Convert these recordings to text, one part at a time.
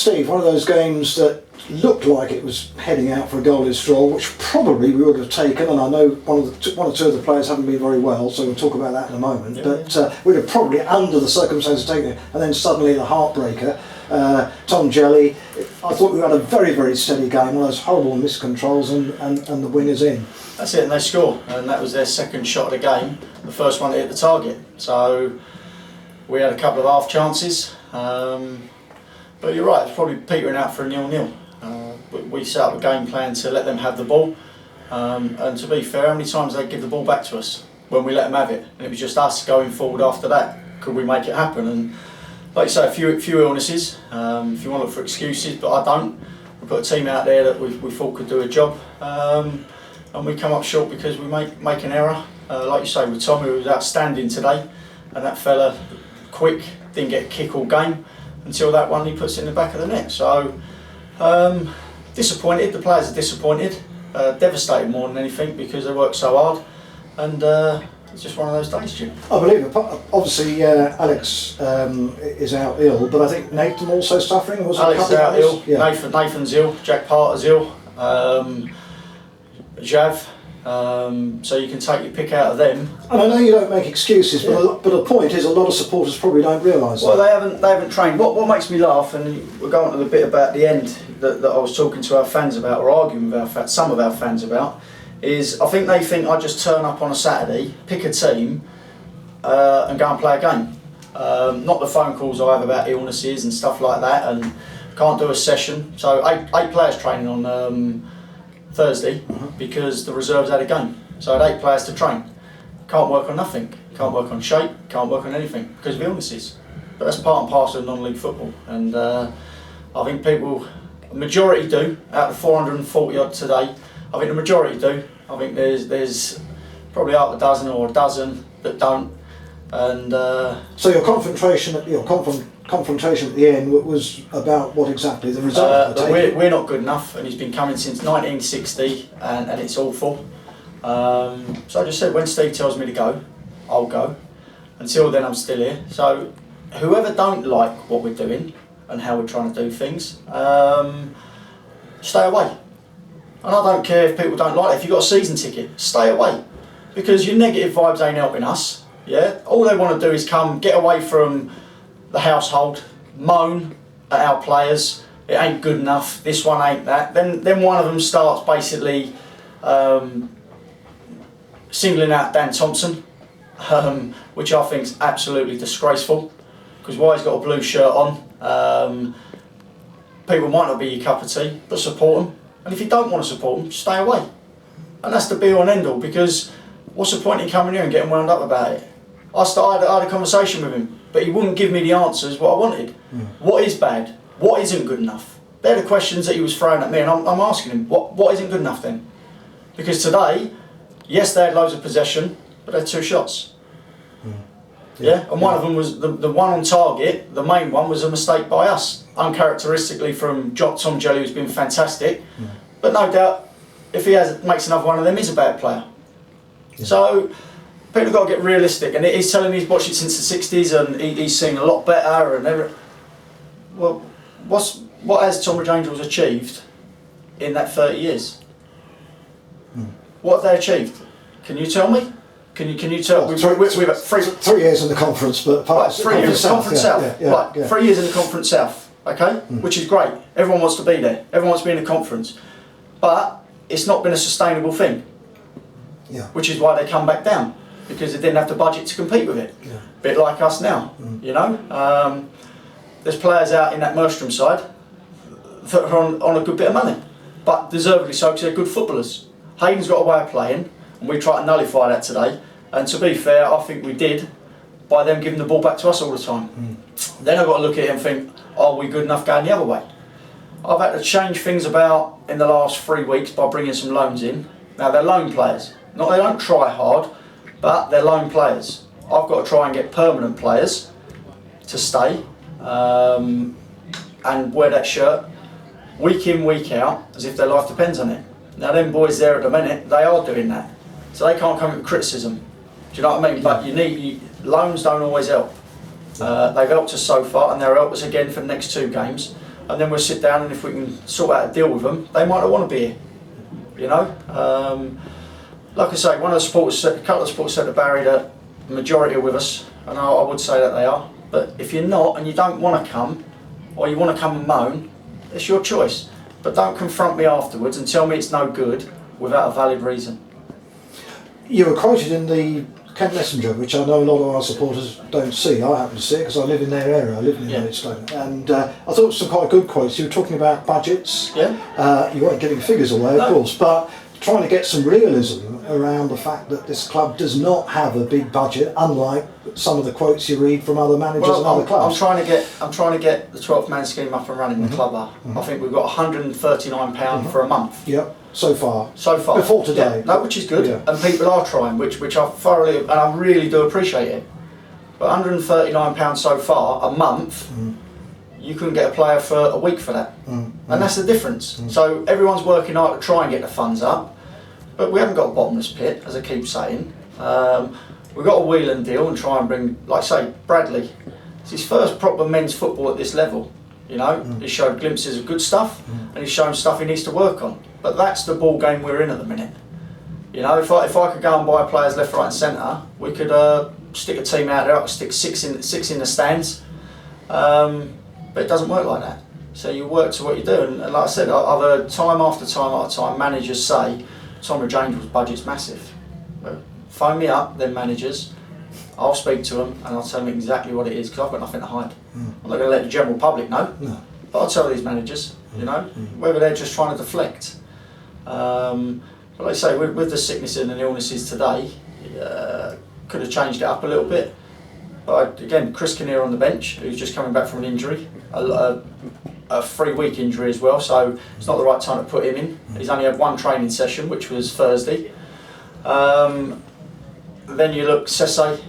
Steve, one of those games that looked like it was heading out for a goalless draw, which probably we would have taken, and I know one or two of the players haven't been very well, so we'll talk about that in a moment, we'd have probably, under the circumstances, taken it, and then suddenly the heartbreaker. Tom Jelly, I thought we had a very, very steady game, one of those horrible miscontrols, and the winner's in. That's it, and they score, and that was their second shot of the game, the first one to hit the target. So we had a couple of half chances, but you're right, it's probably petering out for a 0-0. We set up a game plan to let them have the ball, and to be fair, how many times they give the ball back to us when we let them have it? And it was just us going forward after that. Could we make it happen? And like you say, a few illnesses, if you want to look for excuses, but I don't. We put a team out there that we thought could do a job, and we come up short because we make an error. Like you say, with Tom, who was outstanding today, and that fella, quick, didn't get a kick all game until that one he puts it in the back of the net. So disappointed, the players are disappointed, devastated more than anything because they worked so hard, and it's just one of those days, Jim. I believe it. Obviously Alex is out ill, but I think Nathan also suffering. Was Alex is out ill, yeah. Nathan's ill, Jack Parter's ill, Jav, so you can take your pick out of them. And I know you don't make excuses, but the point is a lot of supporters probably don't realise well, that. they haven't trained. What makes me laugh, and we're going to the bit about the end that I was talking to our fans about, or arguing with some of our fans about, is I think they think I just turn up on a Saturday, pick a team, and go and play a game. Not the phone calls I have about illnesses and stuff like that, and can't do a session. So eight players training on Thursday because the reserves had a game. So I had 8 players to train. Can't work on nothing. Can't work on shape. Can't work on anything because of illnesses. But that's part and parcel of non-league football. And I think people, a majority do. Out of 440 odd today, I think the majority do. I think there's probably half a dozen or a dozen that don't. And so your confrontation at the end was about what exactly? The result? We're not good enough, and he's been coming since 1960, and it's awful. So I just said, when Steve tells me to go, I'll go. Until then, I'm still here. So whoever don't like what we're doing and how we're trying to do things, stay away. And I don't care if people don't like it. If you've got a season ticket, stay away, because your negative vibes ain't helping us. Yeah, all they want to do is come, get away from the household, moan at our players. It ain't good enough. This one ain't that. Then one of them starts basically singling out Dan Thompson, which I think is absolutely disgraceful. Because why he's got a blue shirt on? People might not be your cup of tea, but support them. And if you don't want to support them, stay away. And that's the be all and end all. Because what's the point in coming here and getting wound up about it? I had a conversation with him, but he wouldn't give me the answers what I wanted. What is bad? What isn't good enough? They're the questions that he was throwing at me, and I'm asking him, what isn't good enough then? Because today, yes, they had loads of possession, but they had 2 shots. Yeah, and one of them was the one on target. The main one was a mistake by us, uncharacteristically from Tom Jelly, who's been fantastic. But no doubt, if he makes another one of them, he's a bad player. So people have got to get realistic, and he's telling me he's watched it since the 60s and he's seen a lot better and everything. Well, what has Tonbridge Angels achieved in that 30 years? What have they achieved? Can you tell me? Can you tell? We've had 3 years in the conference, but right, 3 years in the Conference South. 3 years in the Conference South, okay? Which is great. Everyone wants to be there. Everyone wants to be in the conference. But it's not been a sustainable thing. Which is why they come back down, because they didn't have the budget to compete with it. Bit like us now, you know. There's players out in that Mersttham side that are on a good bit of money, but deservedly so, because they're good footballers. Hayden's got a way of playing, and we try to nullify that today. And to be fair, I think we did by them giving the ball back to us all the time. Then I've got to look at it and think, are we good enough going the other way? I've had to change things about in the last 3 weeks by bringing some loans in. Now they're loan players. Not they don't try hard, but they're loan players. I've got to try and get permanent players to stay and wear that shirt week in, week out, as if their life depends on it. Now them boys there at the minute, they are doing that. So they can't come with criticism. Do you know what I mean? But loans don't always help. They've helped us so far, and they'll help us again for the next 2 games. and then we'll sit down, and if we can sort out a deal with them, they might not want to be here. You know, like I say, a couple of supporters said to Barry that the majority are with us, and I would say that they are. But if you're not and you don't want to come, or you want to come and moan, it's your choice. But don't confront me afterwards and tell me it's no good without a valid reason. You were quoted in the Kent Messenger, which I know a lot of our supporters don't see. I happen to see it because I live in their area. I live in Maidstone, and I thought it was some quite good quotes. You were talking about budgets. Yeah. You weren't giving figures away, of course, but trying to get some realism around the fact that this club does not have a big budget, unlike some of the quotes you read from other managers and other clubs. I'm trying to get the 12-man scheme up and running. The club are. I think we've got £139 for a month. Yep. So far. Before today. Yeah, no, which is good, and people are trying, which I thoroughly, and I really do appreciate it. But £139 so far a month, you couldn't get a player for a week for that, and that's the difference. So everyone's working hard to try and get the funds up, but we haven't got a bottomless pit, as I keep saying. We've got a Whelan deal and try and bring, like say, Bradley. It's his first proper men's football at this level. You know, he showed glimpses of good stuff, and he's shown stuff he needs to work on. But that's the ball game we're in at the minute. You know, if I could go and buy players left, right, and centre, we could stick a team out there. I could stick six in the stands, but it doesn't work like that. So you work to what you do, and like I said, I've heard time after time managers say Tonbridge Angels' budget's massive. Well, phone me up, then managers. I'll speak to them and I'll tell them exactly what it is, because I've got nothing to hide. I'm not going to let the general public know, but I'll tell these managers, you know, whether they're just trying to deflect. But like I say, with the sicknesses and illnesses today, could have changed it up a little bit. But again, Chris Kinnear on the bench, who's just coming back from an injury, a 3-week injury as well, so it's not the right time to put him in. He's only had one training session, which was Thursday. Then you look Sesse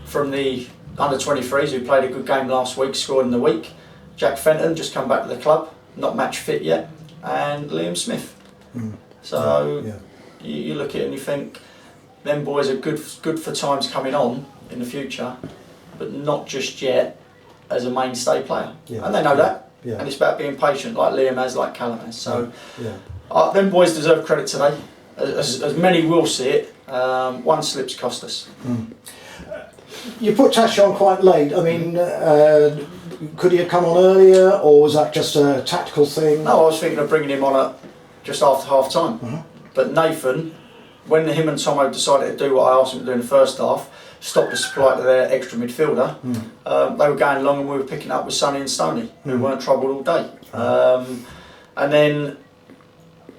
from the under-23s, who played a good game last week, scored in the week. Jack Fenton just come back to the club, not match fit yet, and Liam Smith. So you look at it and you think, them boys are good for times coming on in the future, but not just yet as a mainstay player. And they know that. And it's about being patient, like Liam has, like Callum has. So them boys deserve credit today. As many will see it, one slip's cost us. You put Tash on quite late. I mean, could he have come on earlier, or was that just a tactical thing? No, I was thinking of bringing him on at just after half time. But Nathan, when him and Tomo decided to do what I asked them to do in the first half, stopped the supply to their extra midfielder, they were going along and we were picking up with Sonny and Stoney, who weren't troubled all day. And then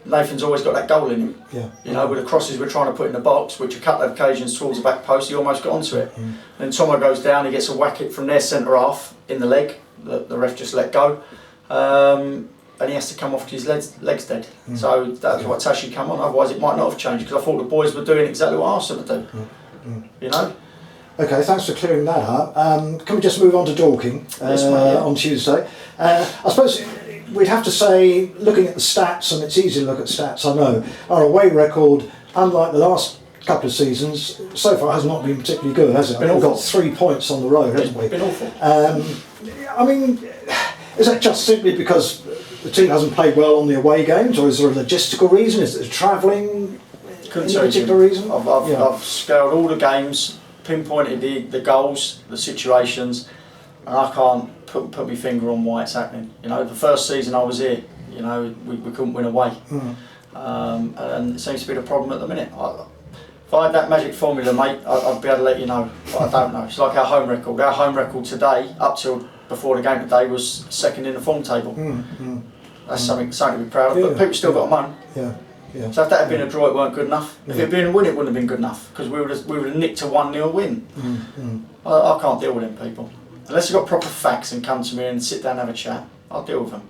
Nathan's always got that goal in him. You know, with the crosses we're trying to put in the box, which a couple of occasions towards the back post, he almost got onto it. Then Tomo goes down, he gets a whack it from their centre half in the leg, the ref just let go. And he has to come off because his leg's dead. So that's why Tashi come on, otherwise it might not have changed, because I thought the boys were doing exactly what I asked them to do. You know? Okay, thanks for clearing that up. Can we just move on to Dorking on Tuesday? I suppose we'd have to say, looking at the stats, and it's easy to look at stats, I know, our away record, unlike the last couple of seasons, so far has not been particularly good, has it? We've got 3 points on the road, haven't we? It's been awful. I mean, is that just simply because the team hasn't played well on the away games, or is there a logistical reason? Is it travelling? Couldn't Any particular reason? I've scoured all the games, pinpointed the goals, the situations, and I can't put my finger on why it's happening. You know, the first season I was here, you know, we couldn't win away, and it seems to be the problem at the minute. If I had that magic formula, mate, I'd be able to let you know, but I don't know. It's like our home record. Our home record today, up till before the game today, was second in the form table. That's something to be proud of, but people still got a moan. So if that had been a draw, it weren't good enough. If it had been a win, it wouldn't have been good enough, because we would have nicked a 1-0 win. I can't deal with them people. Unless you've got proper facts and come to me and sit down and have a chat, I'll deal with them.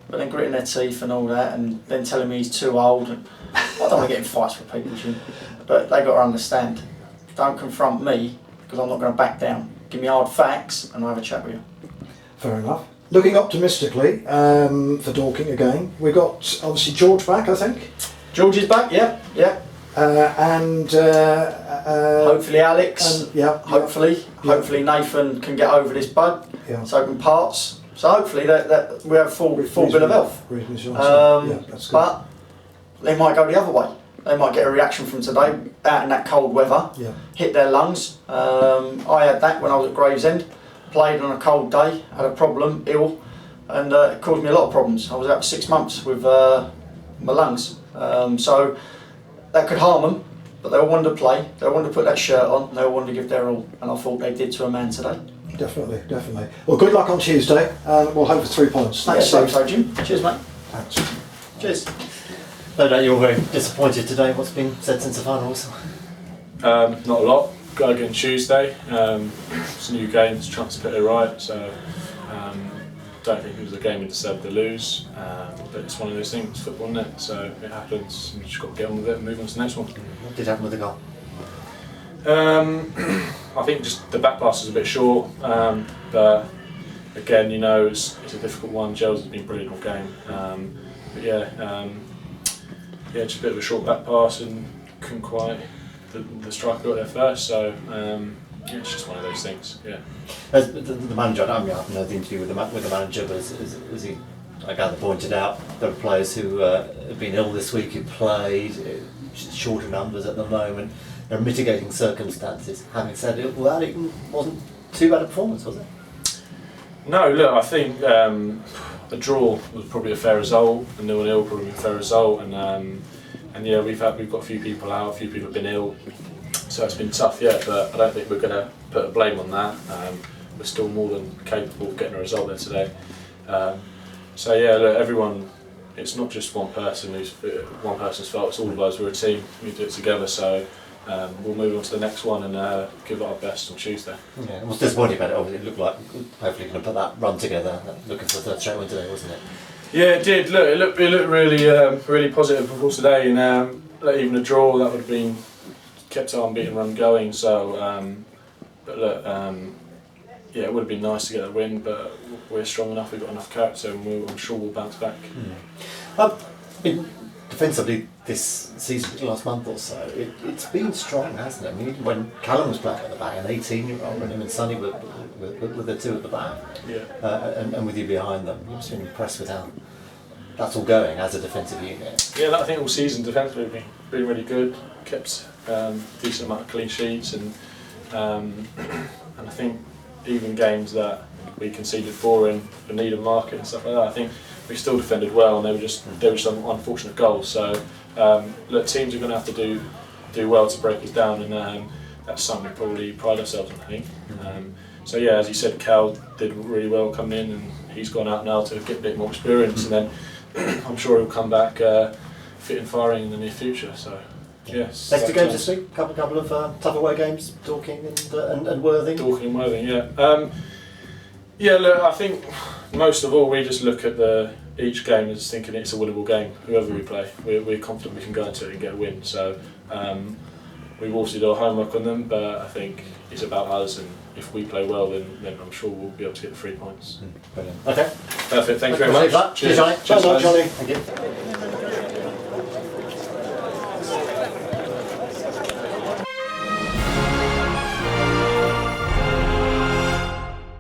But then gritting their teeth and all that, and then telling me he's too old, and I don't want to get in fights with people, Jim. But they got to understand. Don't confront me, because I'm not going to back down. Give me hard facts, and I'll have a chat with you. Fair enough. Looking optimistically for Dorking again, we've got obviously George back, I think. George is back, yeah. And hopefully Alex. And, hopefully Nathan can get over this bug. It's open parts. So hopefully that we have full bill of health. Yeah, that's good. But they might go the other way. They might get a reaction from today out in that cold weather, Yeah. hit their lungs. I had that when I was at Gravesend, played on a cold day, had a problem, ill, and it caused me a lot of problems. I was out for 6 months with my lungs. So that could harm them, but they all wanted to play, they all wanted to put that shirt on, they all wanted to give their all, and I thought they did to a man today. Definitely, definitely. Well, good luck on Tuesday, and we'll hope for 3 points. Thanks, Yeah, Steve. so Jim. Cheers, mate. Thanks. Cheers. No doubt you're very disappointed today. What's been said since the finals? Not a lot. Got again Tuesday. It's a new game, it's a chance to put it right. So don't think it was a game we deserved to lose. But it's one of those things, football, isn't it? So it happens, and you just got to get on with it and move on to the next one. What did happen with the goal? I think just the back pass was a bit short. But again, you know, it's a difficult one. Gels has been brilliant all game. But yeah, just a bit of a short back pass and couldn't quite. The striker got there first, so yeah, it's just one of those things. Yeah. As the manager, I don't know the interview with the manager, but as he, I gather, pointed out, there are players who have been ill this week who played, shorter numbers at the moment. There are mitigating circumstances. Having said it, well, it wasn't too bad a performance, was it? No, look, I think a draw was probably a fair result, and 0-0 probably a fair result, and yeah, we've got a few people out, a few people have been ill, so it's been tough, yeah. But I don't think we're going to put a blame on that. We're still more than capable of getting a result there today. So yeah, look, everyone. It's not just one person one person's fault. It's all of us. We're a team. We do it together. So we'll move on to the next one and give it our best on Tuesday. Yeah, it was disappointing about it. Obviously, it looked like hopefully going to put that run together. Looking for the third straight win today, wasn't it? Yeah, it did. Look, it looked really positive before today, and even a draw that would have been kept our unbeaten run going. So, but look, yeah, it would have been nice to get a win, but we're strong enough. We've got enough character, and I'm sure we'll bounce back. Defensively, this season, last month or so, it's been strong, hasn't it? I mean, even when Callum was playing at the back, an 18-year-old, and him and Sonny with the two at the back, Yeah. and with you behind them, you've just been impressed with how that's all going as a defensive unit. Yeah, I think all season defensively we've been really good. Kept decent amount of clean sheets, and I think even games that we conceded for in the Needham Market and stuff like that, I think we still defended well, and they were just unfortunate goals. So look, teams are going to have to do well to break us down, and that's something we probably pride ourselves on, I think. So yeah, as you said, Cal did really well coming in, and he's gone out now to get a bit more experience, and then I'm sure he'll come back fit and firing in the near future. So yes. Next two games this week, couple of tough away games, Dorking and Worthing. Dorking and Worthing, yeah. Yeah, look, I think most of all we just look at each game as thinking it's a winnable game. Whoever we play, we're confident we can go into it and get a win. So we've also done our homework on them, but I think it's about us, and if we play well, then I'm sure we'll be able to get the 3 points. Brilliant. Okay. Perfect. Thank you very much. Cheers, Johnny. Cheers, Well done, guys. Johnny. Thank you.